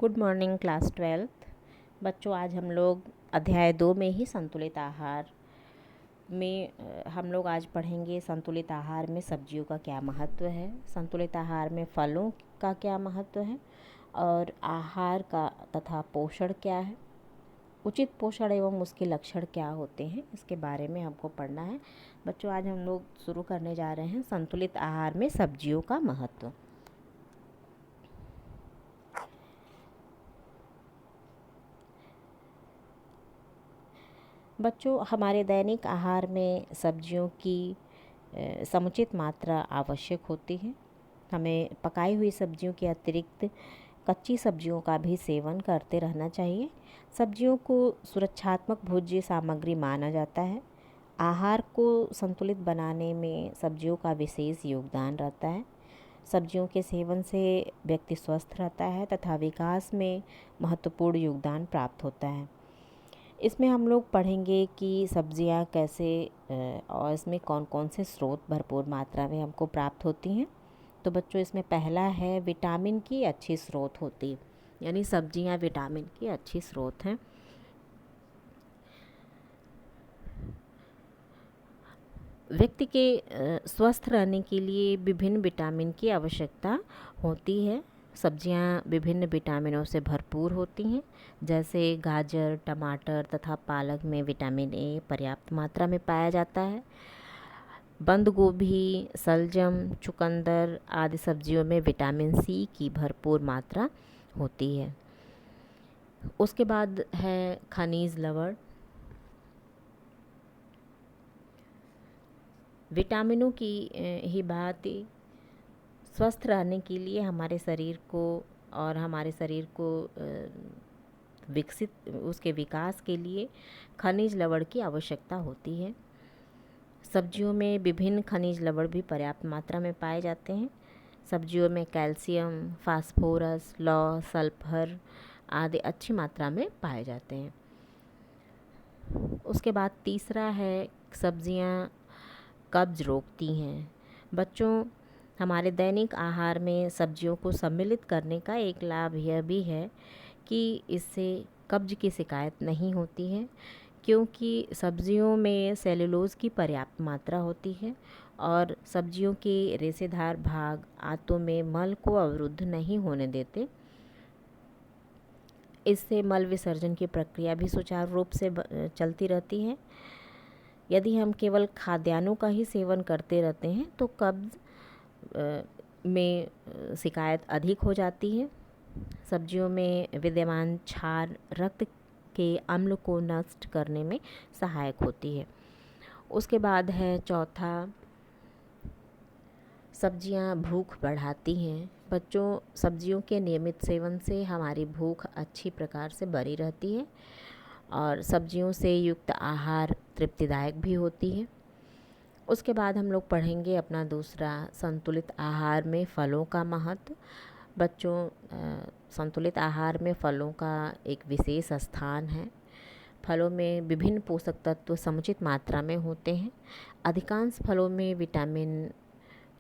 Good morning class 12th। बच्चों, आज हम लोग अध्याय 2 में ही संतुलित आहार में हम लोग आज पढ़ेंगे संतुलित आहार में सब्जियों का क्या महत्व है, संतुलित आहार में फलों का क्या महत्व है और आहार का तथा पोषण क्या है, उचित पोषण एवं उसके लक्षण क्या होते हैं, इसके बारे में हमको पढ़ना है। बच्चों, आज हम लोग शुरू करने जा रहे हैं संतुलित आहार में सब्जियों का महत्व। बच्चों, हमारे दैनिक आहार में सब्जियों की समुचित मात्रा आवश्यक होती है। हमें पकाई हुई सब्जियों के अतिरिक्त कच्ची सब्जियों का भी सेवन करते रहना चाहिए। सब्जियों को सुरक्षात्मक भोज्य सामग्री माना जाता है। आहार को संतुलित बनाने में सब्जियों का विशेष योगदान रहता है। सब्जियों के सेवन से व्यक्ति स्वस्थ रहता है तथा विकास में महत्वपूर्ण योगदान प्राप्त होता है। इसमें हम लोग पढ़ेंगे कि सब्जियां कैसे और इसमें कौन कौन से स्रोत भरपूर मात्रा में हमको प्राप्त होती हैं। तो बच्चों, इसमें पहला है विटामिन की अच्छी स्रोत होती है, यानी सब्जियां विटामिन की अच्छी स्रोत हैं। व्यक्ति के स्वस्थ रहने के लिए विभिन्न विटामिन की आवश्यकता होती है। सब्जियां विभिन्न विटामिनों से भरपूर होती हैं, जैसे गाजर, टमाटर तथा पालक में विटामिन ए पर्याप्त मात्रा में पाया जाता है। बंद गोभी, सलजम, चुकंदर आदि सब्जियों में विटामिन सी की भरपूर मात्रा होती है। उसके बाद है खनिज लवण। विटामिनों की ही बात स्वस्थ रहने के लिए हमारे शरीर को विकसित उसके विकास के लिए खनिज लवण की आवश्यकता होती है। सब्जियों में विभिन्न खनिज लवण भी पर्याप्त मात्रा में पाए जाते हैं। सब्जियों में कैल्शियम, फास्फोरस, लौह, सल्फर आदि अच्छी मात्रा में पाए जाते हैं। उसके बाद तीसरा है सब्जियां कब्ज रोकती हैं। बच्चों, हमारे दैनिक आहार में सब्जियों को सम्मिलित करने का एक लाभ यह भी है कि इससे कब्ज की शिकायत नहीं होती है, क्योंकि सब्जियों में सेलुलोज की पर्याप्त मात्रा होती है और सब्जियों के रेशेदार भाग आंतों में मल को अवरुद्ध नहीं होने देते। इससे मल विसर्जन की प्रक्रिया भी सुचारू रूप से चलती रहती है। यदि हम केवल खाद्यान्नों का ही सेवन करते रहते हैं तो कब्ज में शिकायत अधिक हो जाती है। सब्जियों में विद्यमान क्षार रक्त के अम्ल को नष्ट करने में सहायक होती है। उसके बाद है चौथा, सब्जियां भूख बढ़ाती हैं। बच्चों, सब्जियों के नियमित सेवन से हमारी भूख अच्छी प्रकार से बनी रहती है और सब्जियों से युक्त आहार तृप्तिदायक भी होती है। उसके बाद हम लोग पढ़ेंगे अपना दूसरा, संतुलित आहार में फलों का महत्व। बच्चों, संतुलित आहार में फलों का एक विशेष स्थान है। फलों में विभिन्न पोषक तत्व समुचित मात्रा में होते हैं। अधिकांश फलों में विटामिन,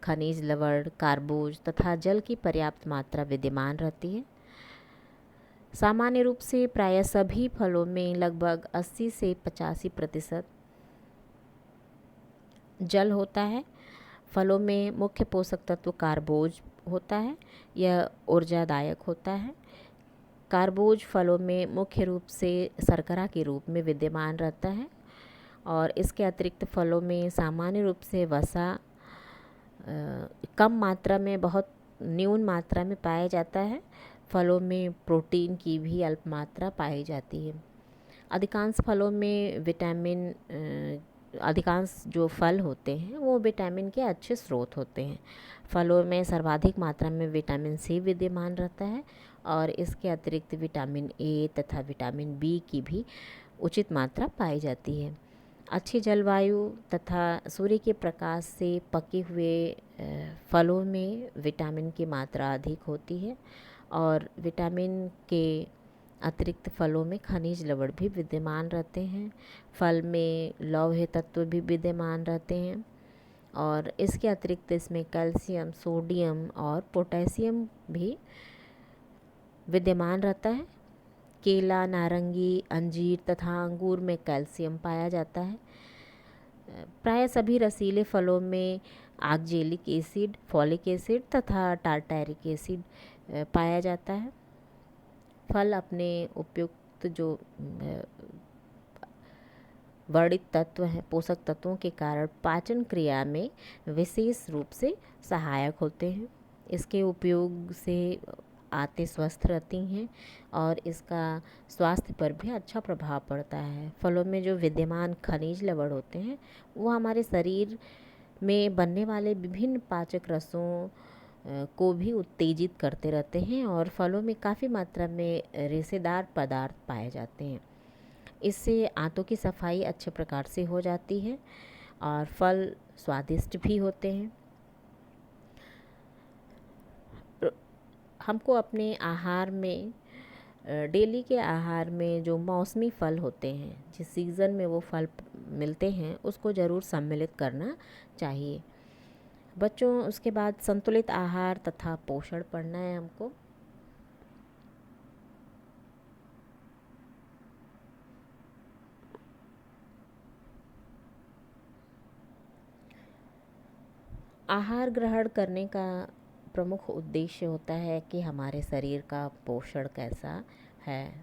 खनिज लवण, कार्बोज तथा जल की पर्याप्त मात्रा विद्यमान रहती है। सामान्य रूप से प्रायः सभी फलों में लगभग 80 से 85% जल होता है। फलों में मुख्य पोषक तत्व कार्बोज होता है, यह ऊर्जादायक होता है। कार्बोज फलों में मुख्य रूप से शर्करा के रूप में विद्यमान रहता है और इसके अतिरिक्त फलों में सामान्य रूप से वसा कम मात्रा में, बहुत न्यून मात्रा में पाया जाता है। फलों में प्रोटीन की भी अल्प मात्रा पाई जाती है। अधिकांश जो फल होते हैं वो विटामिन के अच्छे स्रोत होते हैं। फलों में सर्वाधिक मात्रा में विटामिन सी विद्यमान रहता है और इसके अतिरिक्त विटामिन ए तथा विटामिन बी की भी उचित मात्रा पाई जाती है। अच्छी जलवायु तथा सूर्य के प्रकाश से पके हुए फलों में विटामिन की मात्रा अधिक होती है और विटामिन के अतिरिक्त फलों में खनिज लवण भी विद्यमान रहते हैं। फल में लौह तत्व भी विद्यमान रहते हैं और इसके अतिरिक्त इसमें कैल्शियम, सोडियम और पोटेशियम भी विद्यमान रहता है। केला, नारंगी, अंजीर तथा अंगूर में कैल्शियम पाया जाता है। प्राय सभी रसीले फलों में ऑक्जेलिक एसिड, फॉलिक एसिड तथा टार्टारिक एसिड पाया जाता है। फल अपने उपयुक्त जो वर्णित तत्व हैं, पोषक तत्वों के कारण पाचन क्रिया में विशेष रूप से सहायक होते हैं। इसके उपयोग से आंतें स्वस्थ रहती हैं और इसका स्वास्थ्य पर भी अच्छा प्रभाव पड़ता है। फलों में जो विद्यमान खनिज लवण होते हैं वो हमारे शरीर में बनने वाले विभिन्न पाचक रसों को भी उत्तेजित करते रहते हैं और फलों में काफ़ी मात्रा में रेशेदार पदार्थ पाए जाते हैं। इससे आंतों की सफाई अच्छे प्रकार से हो जाती है और फल स्वादिष्ट भी होते हैं। हमको अपने आहार में डेली के आहार में जो मौसमी फल होते हैं, जिस सीज़न में वो फल मिलते हैं, उसको ज़रूर सम्मिलित करना चाहिए। बच्चों, उसके बाद संतुलित आहार तथा पोषण पढ़ना है हमको। आहार ग्रहण करने का प्रमुख उद्देश्य होता है कि हमारे शरीर का पोषण कैसा है।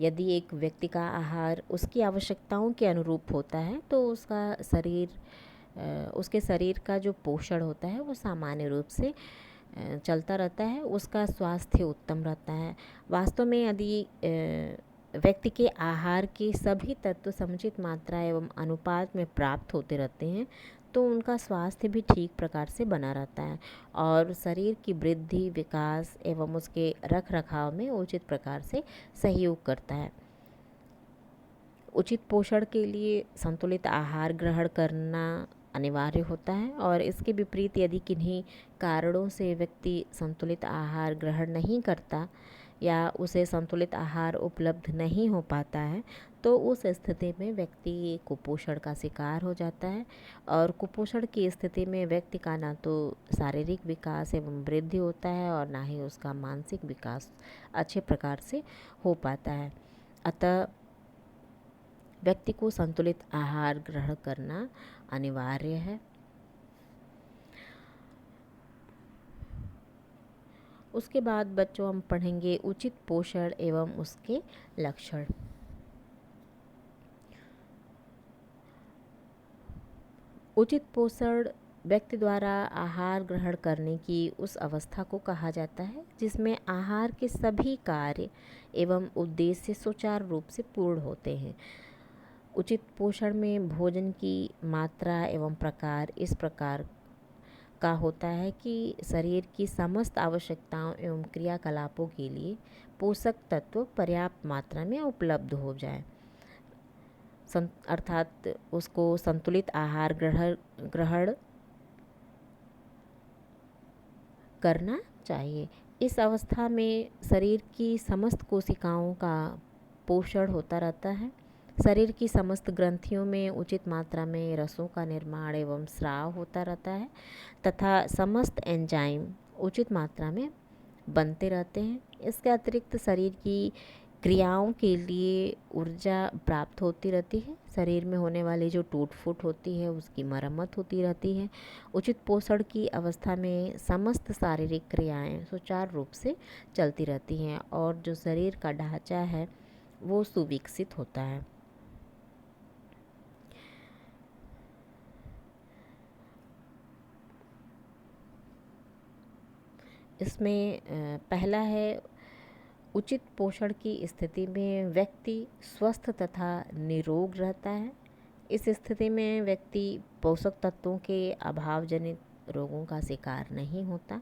यदि एक व्यक्ति का आहार उसकी आवश्यकताओं के अनुरूप होता है तो उसके शरीर का जो पोषण होता है वो सामान्य रूप से चलता रहता है, उसका स्वास्थ्य उत्तम रहता है। वास्तव में यदि व्यक्ति के आहार के सभी तत्व समुचित मात्रा एवं अनुपात में प्राप्त होते रहते हैं तो उनका स्वास्थ्य भी ठीक प्रकार से बना रहता है और शरीर की वृद्धि, विकास एवं उसके रख रखाव में उचित प्रकार से सहयोग करता है। उचित पोषण के लिए संतुलित आहार ग्रहण करना अनिवार्य होता है और इसके विपरीत यदि किन्हीं कारणों से व्यक्ति संतुलित आहार ग्रहण नहीं करता या उसे संतुलित आहार उपलब्ध नहीं हो पाता है तो उस स्थिति में व्यक्ति कुपोषण का शिकार हो जाता है और कुपोषण की स्थिति में व्यक्ति का ना तो शारीरिक विकास एवं वृद्धि होता है और ना ही उसका मानसिक विकास अच्छे प्रकार से हो पाता है। अतः व्यक्ति को संतुलित आहार ग्रहण करना अनिवार्य है। उसके बाद बच्चों हम पढ़ेंगे उचित पोषण एवं उसके लक्षण। उचित पोषण व्यक्ति द्वारा आहार ग्रहण करने की उस अवस्था को कहा जाता है जिसमें आहार के सभी कार्य एवं उद्देश्य सुचारू रूप से पूर्ण होते हैं। उचित पोषण में भोजन की मात्रा एवं प्रकार इस प्रकार का होता है कि शरीर की समस्त आवश्यकताओं एवं क्रियाकलापों के लिए पोषक तत्व पर्याप्त मात्रा में उपलब्ध हो जाए, अर्थात उसको संतुलित आहार ग्रहण करना चाहिए। इस अवस्था में शरीर की समस्त कोशिकाओं का पोषण होता रहता है। शरीर की समस्त ग्रंथियों में उचित मात्रा में रसों का निर्माण एवं स्राव होता रहता है तथा समस्त एंजाइम उचित मात्रा में बनते रहते हैं। इसके अतिरिक्त शरीर की क्रियाओं के लिए ऊर्जा प्राप्त होती रहती है। शरीर में होने वाली जो टूट फूट होती है उसकी मरम्मत होती रहती है। उचित पोषण की अवस्था में समस्त शारीरिक क्रियाएं सुचारू रूप से चलती रहती हैं और जो शरीर का ढांचा है वो सुविकसित होता है। इसमें पहला है उचित पोषण की स्थिति में व्यक्ति स्वस्थ तथा निरोग रहता है। इस स्थिति में व्यक्ति पोषक तत्वों के अभाव जनित रोगों का शिकार नहीं होता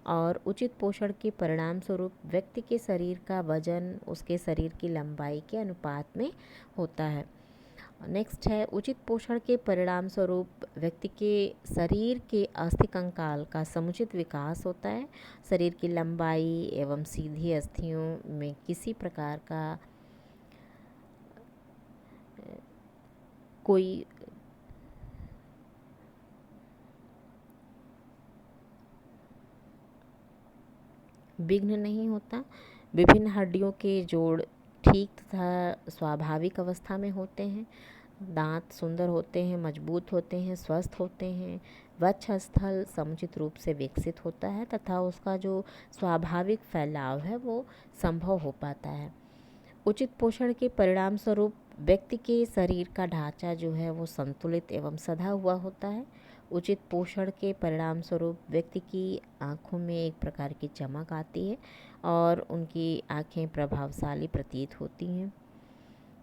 और उचित पोषण के परिणाम स्वरूप व्यक्ति के शरीर का वजन उसके शरीर की लंबाई के अनुपात में होता है। नेक्स्ट है उचित पोषण के परिणाम स्वरूप व्यक्ति के शरीर के अस्थि कंकाल का समुचित विकास होता है। शरीर की लंबाई एवं सीधी अस्थियों में किसी प्रकार का कोई विघ्न नहीं होता। विभिन्न हड्डियों के जोड़ ठीक तथा स्वाभाविक अवस्था में होते हैं। दांत सुंदर होते हैं, मजबूत होते हैं, स्वस्थ होते हैं। वक्षस्थल समुचित रूप से विकसित होता है तथा उसका जो स्वाभाविक फैलाव है वो संभव हो पाता है। उचित पोषण के परिणाम स्वरूप व्यक्ति के शरीर का ढांचा जो है वो संतुलित एवं सधा हुआ होता है। उचित पोषण के परिणाम स्वरूप व्यक्ति की आँखों में एक प्रकार की चमक आती है और उनकी आँखें प्रभावशाली प्रतीत होती हैं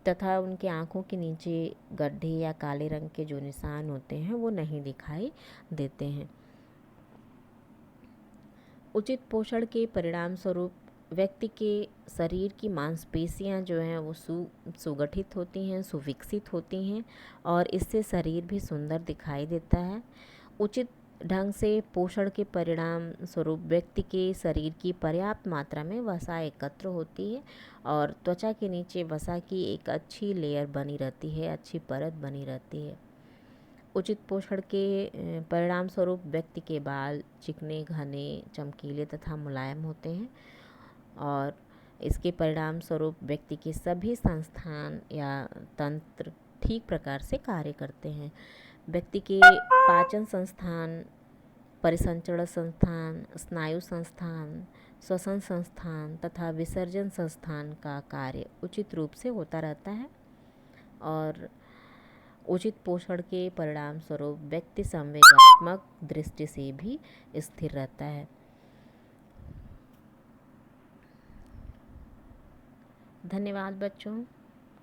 तथा उनके आँखों के नीचे गड्ढे या काले रंग के जो निशान होते हैं वो नहीं दिखाई देते हैं। उचित पोषण के परिणाम स्वरूप व्यक्ति के शरीर की मांसपेशियां जो हैं वो सुगठित होती हैं, सुविकसित होती हैं और इससे शरीर भी सुंदर दिखाई देता है। उचित ढंग से पोषण के परिणाम स्वरूप व्यक्ति के शरीर की पर्याप्त मात्रा में वसा एकत्र होती है और त्वचा के नीचे वसा की एक अच्छी लेयर बनी रहती है, अच्छी परत बनी रहती है। उचित पोषण के परिणाम स्वरूप व्यक्ति के बाल चिकने, घने, चमकीले तथा मुलायम होते हैं और इसके परिणाम स्वरूप व्यक्ति के सभी संस्थान या तंत्र ठीक प्रकार से कार्य करते हैं। व्यक्ति के पाचन संस्थान, परिसंचरण संस्थान, स्नायु संस्थान, श्वसन संस्थान तथा विसर्जन संस्थान का कार्य उचित रूप से होता रहता है और उचित पोषण के परिणाम स्वरूप व्यक्ति संवेगात्मक दृष्टि से भी स्थिर रहता है। धन्यवाद बच्चों।